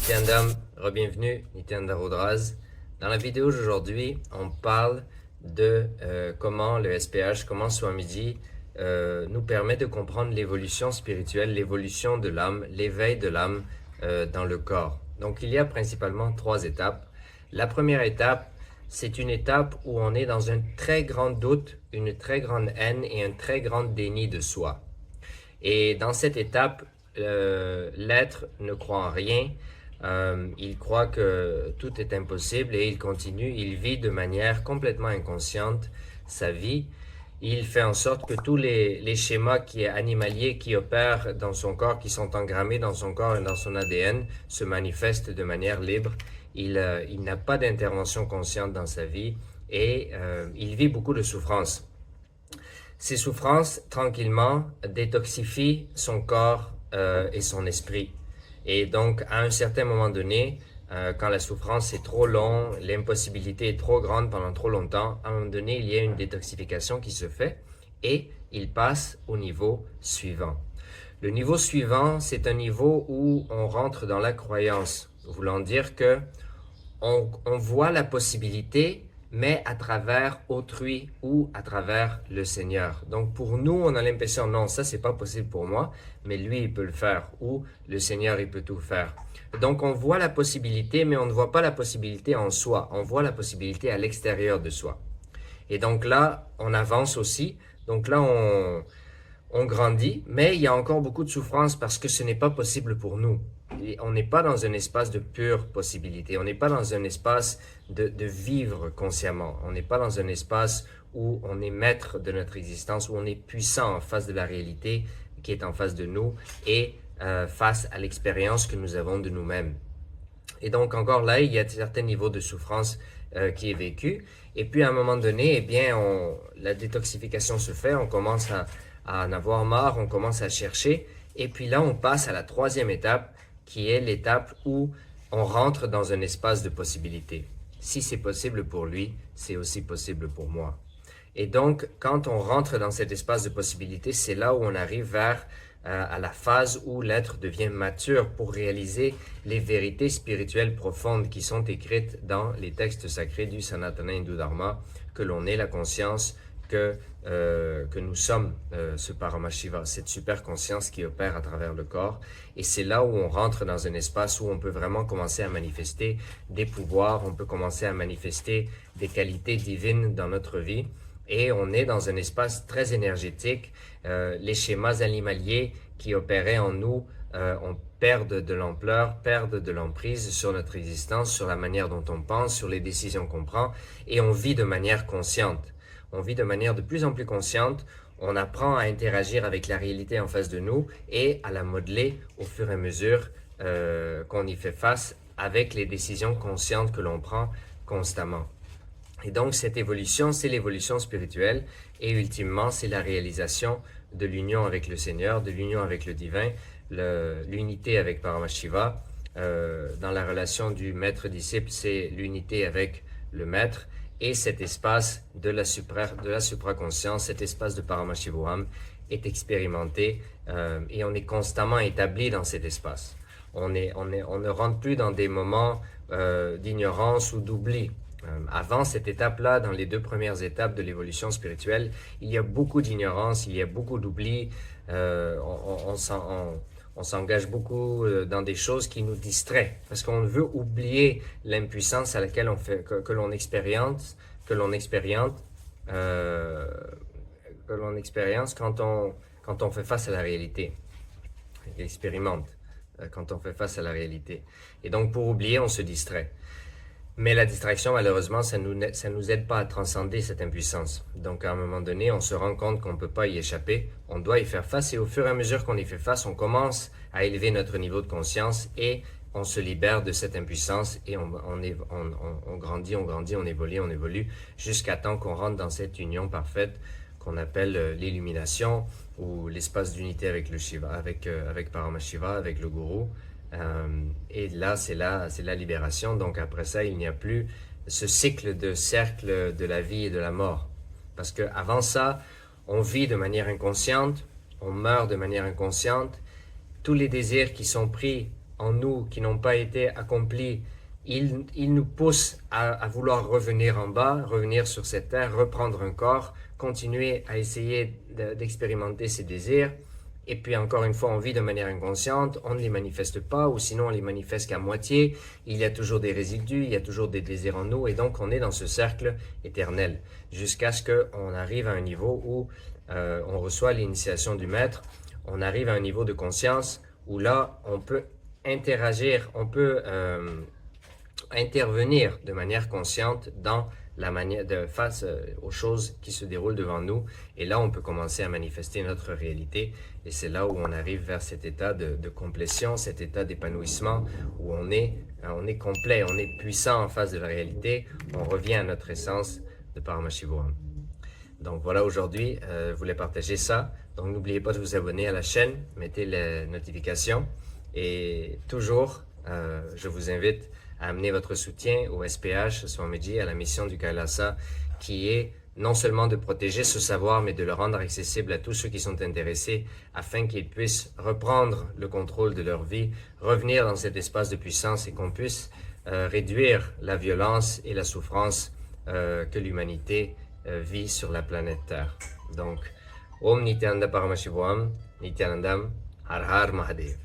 Nityanandam, bienvenue, Nityananda Rudras. Dans la vidéo d'aujourd'hui, on parle de comment le SPH, comment Swamiji nous permet de comprendre l'évolution spirituelle, l'évolution de l'âme, l'éveil de l'âme dans le corps. Donc il y a principalement 3 étapes. La première étape, c'est une étape où on est dans un très grand doute, une très grande haine et un très grand déni de soi. Et dans cette étape, l'être ne croit en rien, il croit que tout est impossible et il continue, il vit de manière complètement inconsciente sa vie. Il fait en sorte que tous les schémas animaliers qui opèrent dans son corps, qui sont engrammés dans son corps et dans son ADN, se manifestent de manière libre. Il n'a pas d'intervention consciente dans sa vie et il vit beaucoup de souffrances. Ces souffrances, tranquillement, détoxifient son corps et son esprit. Et donc, à un certain moment donné, quand la souffrance est trop longue, l'impossibilité est trop grande pendant trop longtemps, à un moment donné, il y a une détoxification qui se fait et il passe au niveau suivant. Le niveau suivant, c'est un niveau où on rentre dans la croyance, voulant dire que on voit la possibilité, mais à travers autrui ou à travers le Seigneur. Donc pour nous, on a l'impression, non, ça c'est pas possible pour moi, mais lui il peut le faire, ou le Seigneur il peut tout faire. Donc on voit la possibilité, mais on ne voit pas la possibilité en soi, on voit la possibilité à l'extérieur de soi. Et donc là, on avance aussi, donc là on grandit, mais il y a encore beaucoup de souffrance parce que ce n'est pas possible pour nous. Et on n'est pas dans un espace de pure possibilité, on n'est pas dans un espace de vivre consciemment, on n'est pas dans un espace où on est maître de notre existence, où on est puissant en face de la réalité qui est en face de nous et face à l'expérience que nous avons de nous-mêmes. Et donc encore là, il y a certains niveaux de souffrance qui est vécu. Et puis à un moment donné, eh bien, la détoxification se fait, on commence à en avoir marre, on commence à chercher. Et puis là, on passe à la 3e étape, qui est l'étape où on rentre dans un espace de possibilité. Si c'est possible pour lui, c'est aussi possible pour moi. Et donc, quand on rentre dans cet espace de possibilité, c'est là où on arrive vers à la phase où l'être devient mature pour réaliser les vérités spirituelles profondes qui sont écrites dans les textes sacrés du Sanatana Hindu Dharma, que l'on ait la conscience que nous sommes ce Paramashiva, cette super conscience qui opère à travers le corps. Et c'est là où on rentre dans un espace où on peut vraiment commencer à manifester des pouvoirs, on peut commencer à manifester des qualités divines dans notre vie. Et on est dans un espace très énergétique. Les schémas animaliers qui opéraient en nous on perdent de l'ampleur, perdent de l'emprise sur notre existence, sur la manière dont on pense, sur les décisions qu'on prend, et on vit de manière consciente. On vit de manière de plus en plus consciente, on apprend à interagir avec la réalité en face de nous et à la modeler au fur et à mesure qu'on y fait face avec les décisions conscientes que l'on prend constamment. Et donc cette évolution, c'est l'évolution spirituelle et ultimement, c'est la réalisation de l'union avec le Seigneur, de l'union avec le divin, l'unité avec Paramashiva. Dans la relation du maître-disciple, c'est l'unité avec le maître. Et cet espace de la supraconscience, cet espace de Paramashivoham est expérimenté et on est constamment établi dans cet espace. On ne rentre plus dans des moments d'ignorance ou d'oubli. Avant cette étape-là, dans les 2 premières étapes de l'évolution spirituelle, il y a beaucoup d'ignorance, il y a beaucoup d'oubli, on s'engage beaucoup dans des choses qui nous distraient parce qu'on veut oublier l'impuissance à laquelle que l'on expérimente quand on fait face à la réalité, expérimente quand on fait face à la réalité. Et donc pour oublier, on se distrait. Mais la distraction, malheureusement, ça nous aide pas à transcender cette impuissance. Donc, à un moment donné, on se rend compte qu'on ne peut pas y échapper. On doit y faire face et au fur et à mesure qu'on y fait face, on commence à élever notre niveau de conscience et on se libère de cette impuissance et on grandit, on évolue jusqu'à temps qu'on rentre dans cette union parfaite qu'on appelle l'illumination ou l'espace d'unité avec le Shiva, avec Paramashiva, avec le Gourou. Et là, c'est la libération. Donc après ça, il n'y a plus ce cercle de la vie et de la mort. Parce qu'avant ça, on vit de manière inconsciente, on meurt de manière inconsciente. Tous les désirs qui sont pris en nous qui n'ont pas été accomplis, ils nous poussent à vouloir revenir en bas, revenir sur cette terre, reprendre un corps, continuer à essayer d'expérimenter ces désirs. Et puis encore une fois, on vit de manière inconsciente, on ne les manifeste pas, ou sinon on les manifeste qu'à moitié. Il y a toujours des résidus, il y a toujours des désirs en nous, et donc on est dans ce cercle éternel, jusqu'à ce qu'on arrive à un niveau où on reçoit l'initiation du maître, on arrive à un niveau de conscience où là, on peut interagir, on peut intervenir de manière consciente dans la manière de face aux choses qui se déroulent devant nous, et là on peut commencer à manifester notre réalité, et c'est là où on arrive vers cet état de complétion, cet état d'épanouissement où on est complet, on est puissant en face de la réalité, on revient à notre essence de Paramashivoham. Donc voilà, aujourd'hui je voulais partager ça, donc n'oubliez pas de vous abonner à la chaîne, mettez les notifications, et toujours je vous invite à amener votre soutien au SPH Swamiji, à la mission du Kailasa, qui est non seulement de protéger ce savoir, mais de le rendre accessible à tous ceux qui sont intéressés, afin qu'ils puissent reprendre le contrôle de leur vie, revenir dans cet espace de puissance, et qu'on puisse réduire la violence et la souffrance que l'humanité vit sur la planète Terre. Donc, Om Nityananda Paramashivoham, Nityanandam, Har Har Mahadev.